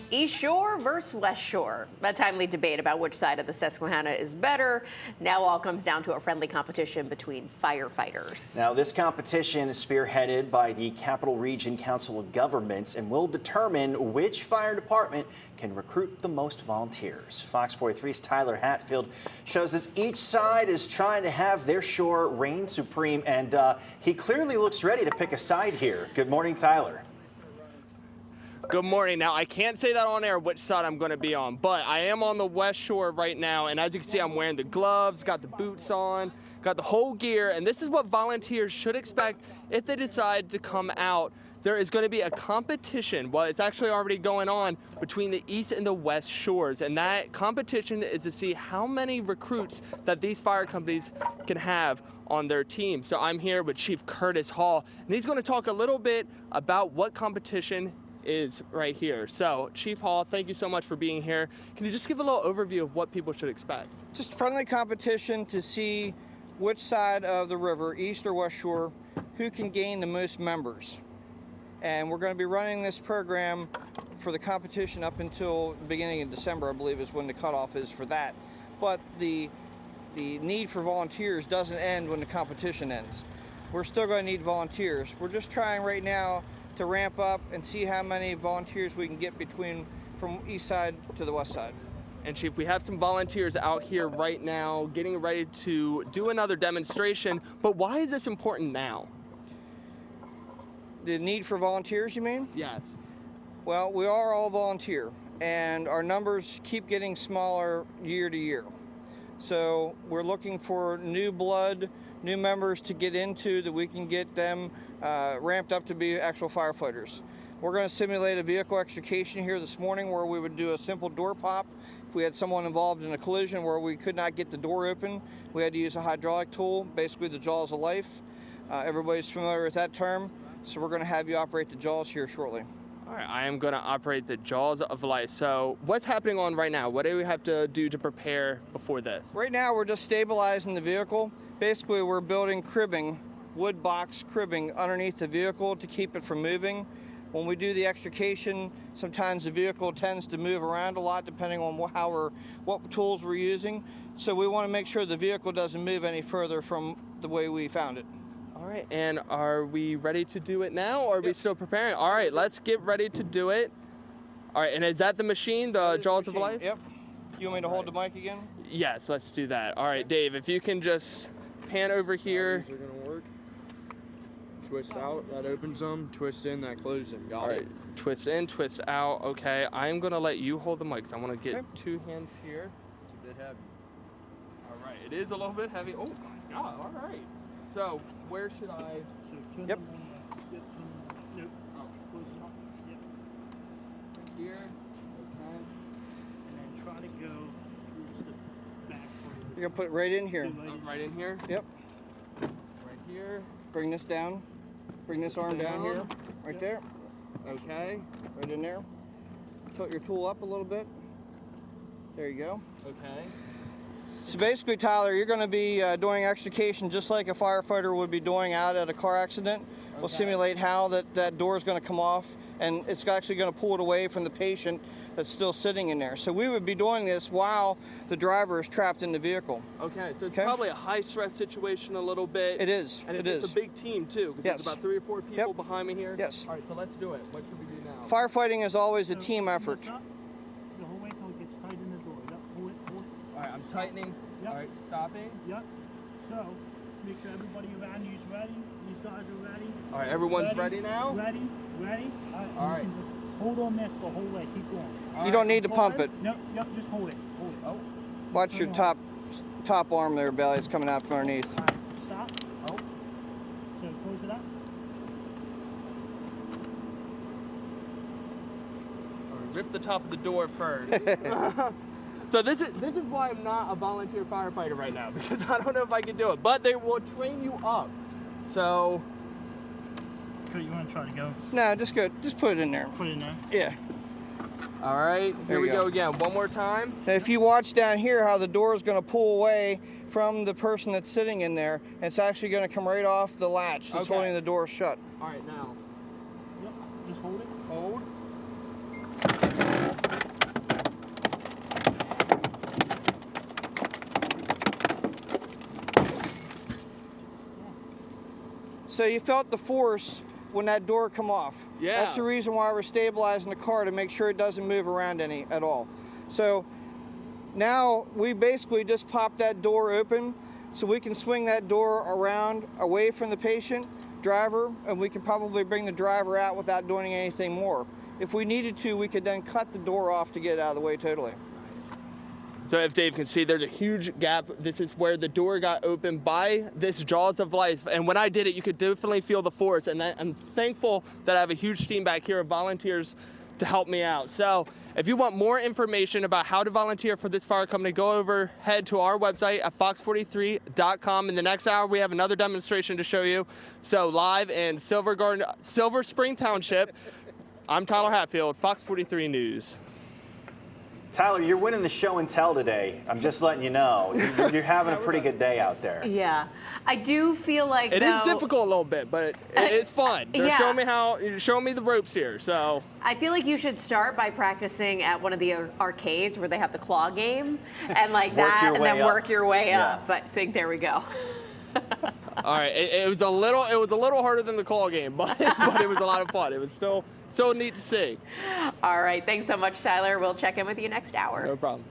East Shore versus West Shore. A timely debate about which side of the Susquehanna is better. Now all comes down to a friendly competition between firefighters. Now this competition is spearheaded by the Capital Region Council of Governments and will determine which fire department can recruit the most volunteers. Fox 43's Tyler Hatfield shows us each side is trying to have their shore reign supreme, and he clearly looks ready to pick a side here. Good morning, Tyler. Good morning. Now, I can't say that on air which side I'm going to be on, but I am on the West Shore right now, and as you can see, I'm wearing the gloves, got the boots on, got the whole gear, and this is what volunteers should expect if they decide to come out. There is going to be a competition, well, it's actually already going on, between the East and the West Shores, and that competition is to see how many recruits that these fire companies can have on their team. So I'm here with Chief Curtis Hall, and he's going to talk a little bit about what competition is right here. So, Chief Hall, thank you so much for being here. Can you just give a little overview of what people should expect? Just friendly competition to see which side of the river, East or West Shore, who can gain the most members. And we're going to be running this program for the competition up until the beginning of December, I believe, is when the cutoff is for that. But the need for volunteers doesn't end when the competition ends. We're still going to need volunteers. We're just trying right now to ramp up and see how many volunteers we can get from east side to the west side. And Chief, we have some volunteers out here right now getting ready to do another demonstration, but why is this important now? The need for volunteers, you mean? Yes. Well, we are all volunteer, and our numbers keep getting smaller year to year. So we're looking for new blood, new members to get into that we can get them ramped up to be actual firefighters. We're going to simulate a vehicle extrication here this morning where we would do a simple door pop. If we had someone involved in a collision where we could not get the door open, we had to use a hydraulic tool, basically the jaws of life. Everybody's familiar with that term, so we're going to have you operate the jaws here shortly. All right, I am going to operate the jaws of life. So what's happening on right now? What do we have to do to prepare before this? Right now we're just stabilizing the vehicle. Basically we're building cribbing, wood box cribbing underneath the vehicle to keep it from moving. When we do the extrication, sometimes the vehicle tends to move around a lot depending on what tools we're using. So we want to make sure the vehicle doesn't move any further from the way we found it. All right, and are we ready to do it now, or are we still preparing? All right, let's get ready to do it. All right, and is that the machine, the jaws of life? Yep. You want me to hold the mic again? Yes, let's do that. All right, Dave, if you can just pan over here. These are gonna work. Twist out, that opens them. Twist in, that closes them. Got it. All right, twist in, twist out. Okay, I'm gonna let you hold the mic, because I want to get two hands here. It's a bit heavy. All right, it is a little bit heavy. Oh my God, all right. So, where should I? Yep. Right here. Okay. And then try to go towards the back. You're going to put it right in here. Right in here? Yep. Right here. Bring this down. Bring this arm down here. Right there. Okay. Right in there. Tilt your tool up a little bit. There you go. Okay. So basically, Tyler, you're going to be doing extrication just like a firefighter would be doing out at a car accident. Okay. We'll simulate how that door is going to come off, and it's actually going to pull it away from the patient that's still sitting in there. So we would be doing this while the driver is trapped in the vehicle. Okay, so it's probably a high-stress situation a little bit. It is. And it's a big team, too, because there's about 3 or 4 people behind me here. Yes. All right, so let's do it. What should we do now? Firefighting is always a team effort. The whole way till it gets tight in the door. Yep. Hold it. All right, I'm tightening. Yep. All right, stopping. Yep. So, make sure everybody around you is ready. These guys are ready. All right, everyone's ready now? Ready. All right. You can just hold on this the whole way. Keep going. You don't need to pump it. Yep, just hold it. Hold it. Oh. Watch your top arm there, Belly. It's coming out from underneath. All right, stop. Oh. So close it up. All right, rip the top of the door first. So this is why I'm not a volunteer firefighter right now, because I don't know if I can do it. But they will train you up. So. You want to try to go? No, just go. Just put it in there. Put it in there. Yeah. All right, here we go again. One more time. Now, if you watch down here how the door is going to pull away from the person that's sitting in there, it's actually going to come right off the latch that's holding the door shut. All right, now. Yep, just hold it. Hold. So you felt the force when that door come off. Yeah. That's the reason why we're stabilizing the car, to make sure it doesn't move around any at all. So now we basically just pop that door open so we can swing that door around away from the patient, driver, and we can probably bring the driver out without doing anything more. If we needed to, we could then cut the door off to get it out of the way totally. So if Dave can see, there's a huge gap. This is where the door got opened by this jaws of life. And when I did it, you could definitely feel the force. And I'm thankful that I have a huge team back here of volunteers to help me out. So if you want more information about how to volunteer for this fire company, head to our website at fox43.com. In the next hour, we have another demonstration to show you. So live in Silver Spring Township, I'm Tyler Hatfield, Fox 43 News. Tyler, you're winning the show and tell today. I'm just letting you know. You're having a pretty good day out there. Yeah, I do feel like It is difficult a little bit, but it's fun. They're Yeah. showing me the ropes here. So I feel like you should start by practicing at one of the arcades where they have the claw game, and like that, and then work your way up. But I think there we go. all right, it was a little harder than the claw game, but it was a lot of fun. It was still so neat to see. All right, thanks so much, Tyler. We'll check in with you next hour. No problem.